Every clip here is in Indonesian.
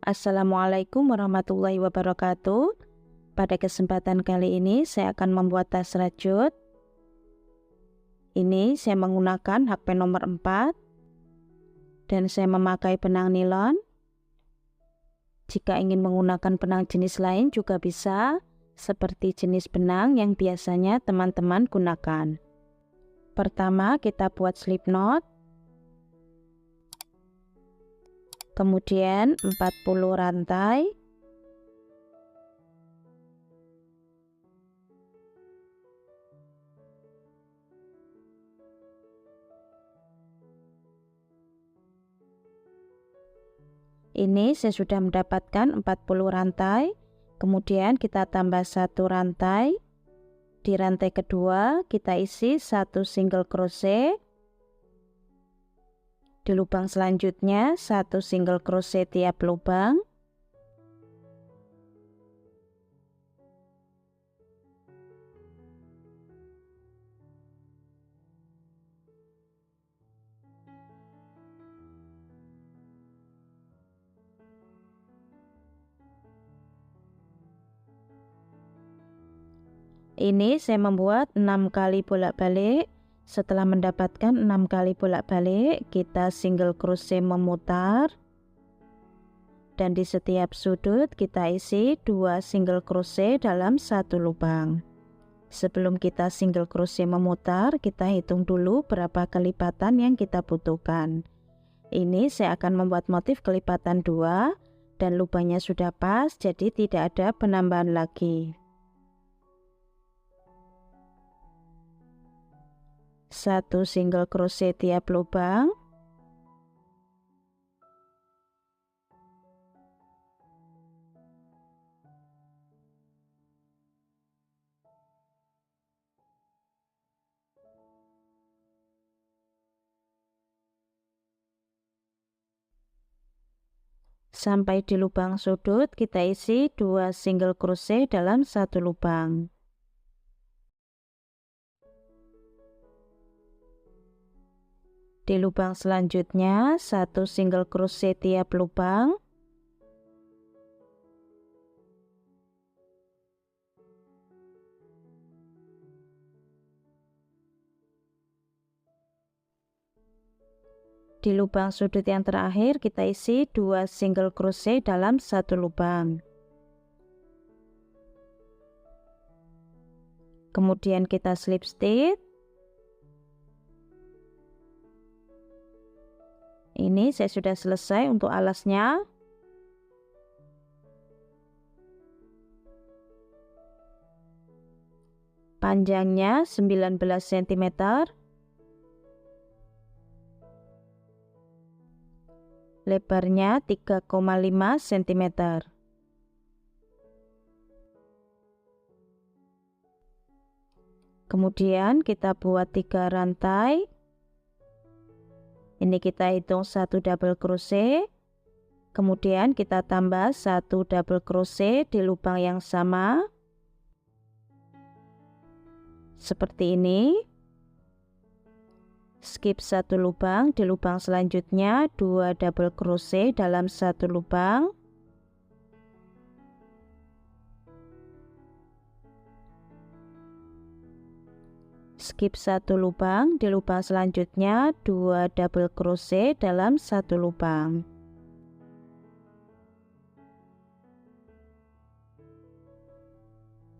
Assalamualaikum warahmatullahi wabarakatuh. Pada kesempatan kali ini saya akan membuat tas rajut. Ini saya menggunakan HP nomor 4 dan saya memakai benang nilon. Jika ingin menggunakan benang jenis lain juga bisa, seperti jenis benang yang biasanya teman-teman gunakan. Pertama kita buat slip knot. Kemudian 40 rantai. Ini saya sudah mendapatkan 40 rantai. Kemudian kita tambah 1 rantai. Di rantai kedua kita isi 1 single crochet. Di lubang selanjutnya 1 single crochet tiap lubang. Ini saya membuat 6 kali bolak-balik. Setelah mendapatkan 6 kali bolak-balik, kita single crochet memutar. Dan di setiap sudut kita isi 2 single crochet dalam 1 lubang. Sebelum kita single crochet memutar, kita hitung dulu berapa kelipatan yang kita butuhkan. Ini saya akan membuat motif kelipatan 2 dan lubangnya sudah pas, jadi tidak ada penambahan lagi. 1 single crochet tiap lubang. Sampai di lubang sudut kita isi 2 single crochet dalam 1 lubang. Di lubang selanjutnya 1 single crochet tiap lubang. Di lubang sudut yang terakhir kita isi 2 single crochet dalam 1 lubang. Kemudian kita slip stitch. Ini saya sudah selesai untuk alasnya. Panjangnya 19 cm. Lebarnya 3,5 cm. Kemudian kita buat 3 rantai. Ini kita hitung 1 double crochet. Kemudian kita tambah 1 double crochet di lubang yang sama. Seperti ini. Skip 1 lubang, di lubang selanjutnya 2 double crochet dalam 1 lubang. Skip 1 lubang, di lubang selanjutnya 2 double crochet dalam 1 lubang.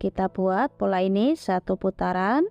Kita buat pola ini 1 putaran.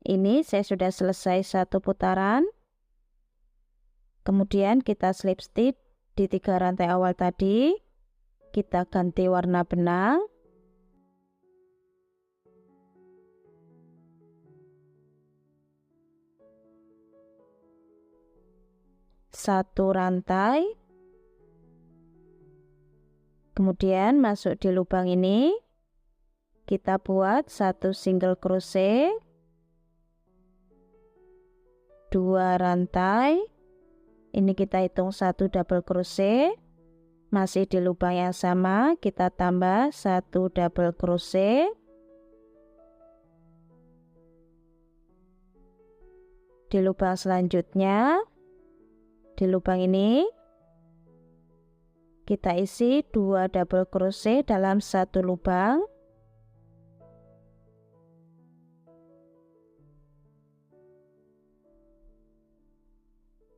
Ini saya sudah selesai satu putaran. Kemudian kita slip stitch di 3 rantai awal tadi. Kita ganti warna benang. Satu rantai. Kemudian masuk di lubang ini. Kita buat satu single crochet. 2 rantai. Ini kita hitung satu double crochet. Masih di lubang yang sama, kita tambah satu double crochet. Di lubang selanjutnya, di lubang ini kita isi 2 double crochet dalam satu lubang.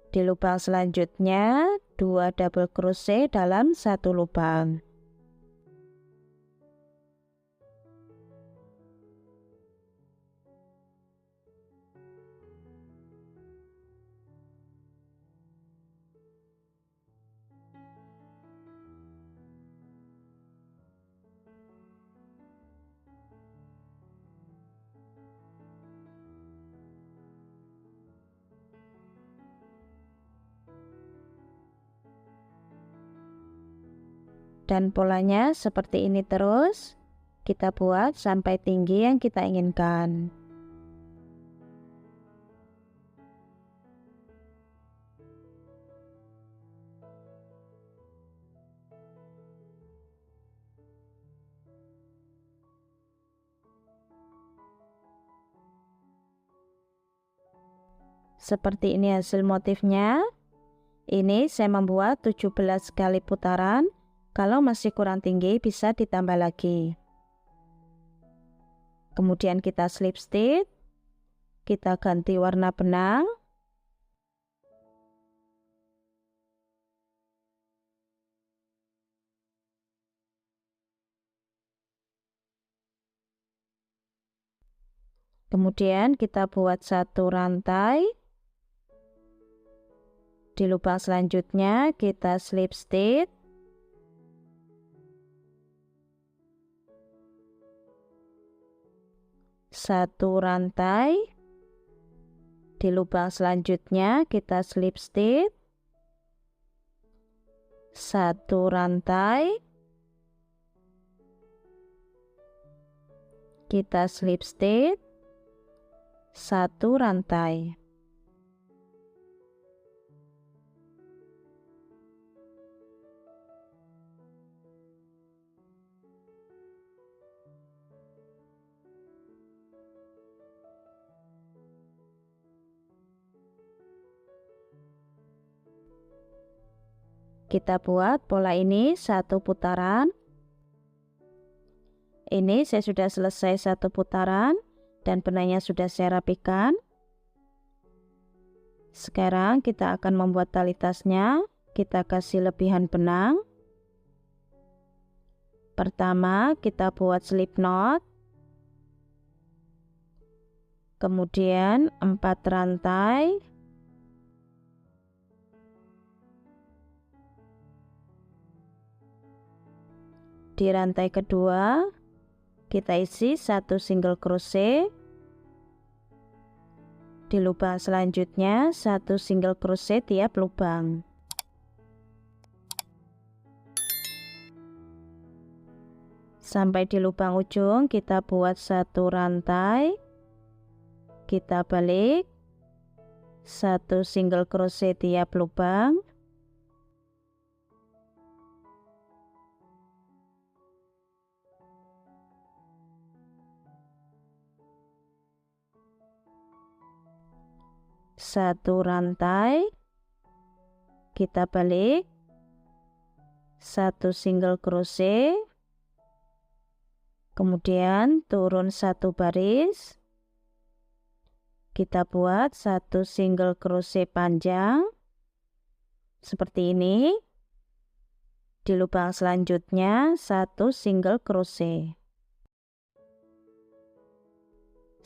Di lubang selanjutnya 2 double crochet dalam satu lubang. Dan polanya seperti ini terus kita buat sampai tinggi yang kita inginkan. Seperti ini hasil motifnya. Ini saya membuat 17 kali putaran. Kalau masih kurang tinggi bisa ditambah lagi. Kemudian kita slip stitch. Kita ganti warna benang. Kemudian kita buat satu rantai. Di lubang selanjutnya kita slip stitch. Satu rantai. Di lubang selanjutnya kita slip stitch. Satu rantai. Kita slip stitch. Satu rantai. Kita buat pola ini satu putaran. Ini saya sudah selesai satu putaran dan benangnya sudah saya rapikan. Sekarang kita akan membuat tali tasnya. Kita kasih lebihan benang. Pertama kita buat slip knot. Kemudian 4 rantai. Di rantai kedua kita isi satu single crochet. Di lubang selanjutnya satu single crochet tiap lubang. Sampai di lubang ujung kita buat satu rantai. Kita balik. Satu single crochet tiap lubang. Satu rantai, kita balik, satu single crochet, kemudian turun satu baris, kita buat satu single crochet panjang seperti ini. Di lubang selanjutnya satu single crochet.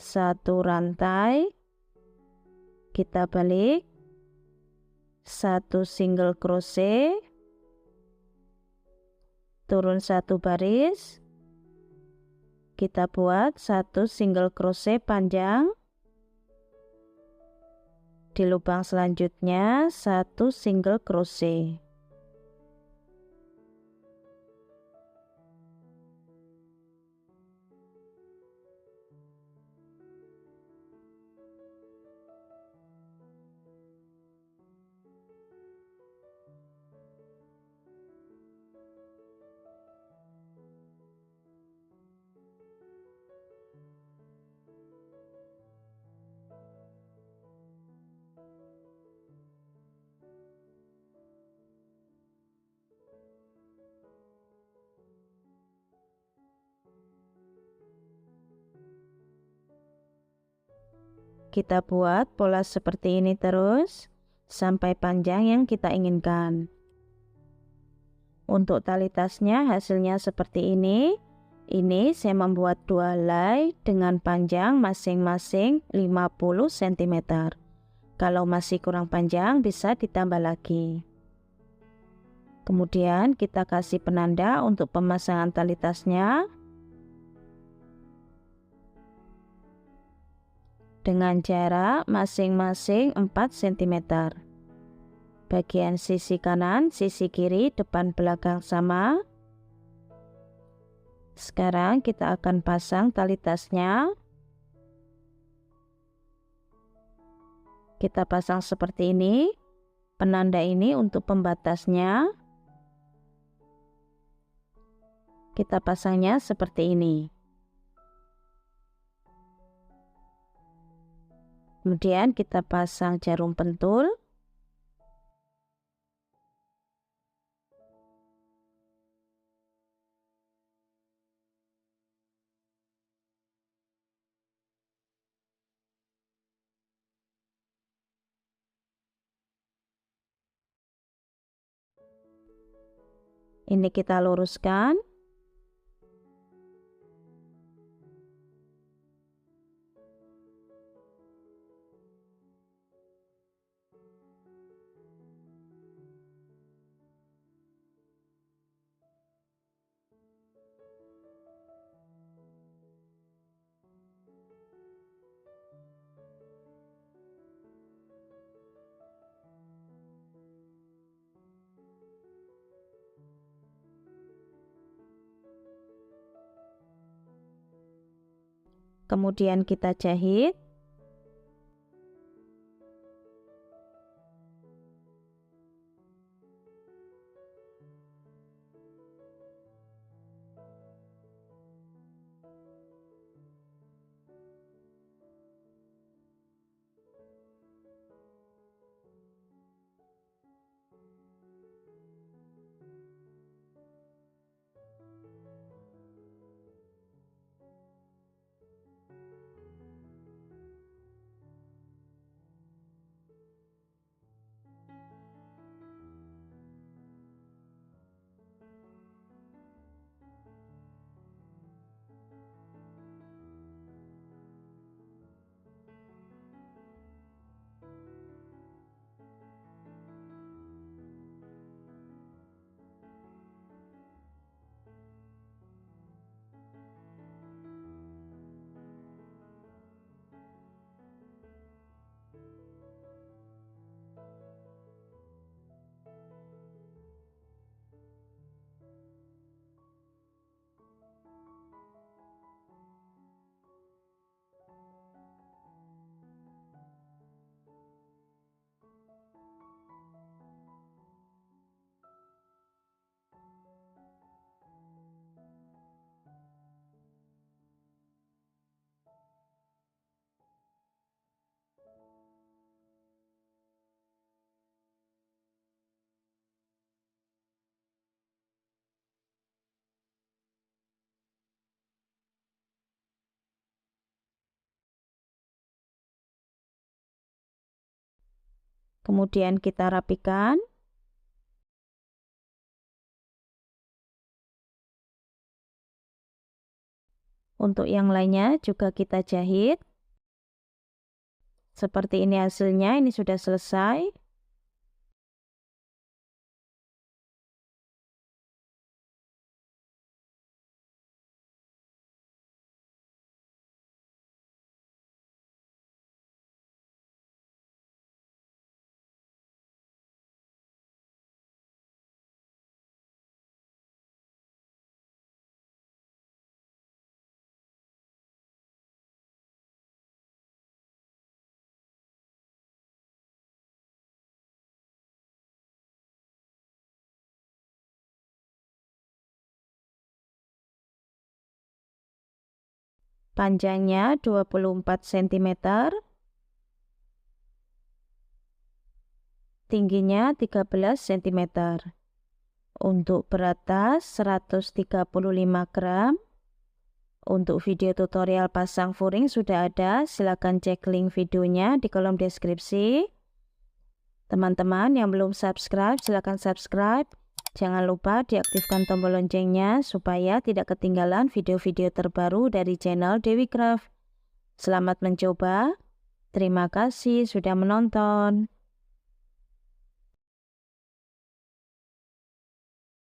1 rantai, kita balik, 1 single crochet, turun 1 baris, kita buat 1 single crochet panjang, di lubang selanjutnya 1 single crochet. Kita buat pola seperti ini terus sampai panjang yang kita inginkan. Untuk tali tasnya hasilnya seperti ini. Ini saya membuat 2 helai dengan panjang masing-masing 50 cm. Kalau masih kurang panjang bisa ditambah lagi. Kemudian kita kasih penanda untuk pemasangan tali tasnya dengan jarak masing-masing 4 cm. Bagian sisi kanan, sisi kiri, depan belakang sama. Sekarang kita akan pasang tali tasnya. Kita pasang seperti ini. Penanda ini untuk pembatasnya. Kita pasangnya seperti ini. Kemudian kita pasang jarum pentul. Ini kita luruskan. Kemudian kita jahit. Kemudian kita rapikan. Untuk yang lainnya juga kita jahit. Seperti ini hasilnya, ini sudah selesai. Panjangnya 24 cm, tingginya 13 cm. Untuk berat tas 135 gram. Untuk video tutorial pasang furing sudah ada, silakan cek link videonya di kolom deskripsi. Teman-teman yang belum subscribe, silakan subscribe. Jangan lupa diaktifkan tombol loncengnya supaya tidak ketinggalan video-video terbaru dari channel Dewi Craft. Selamat mencoba. Terima kasih sudah menonton.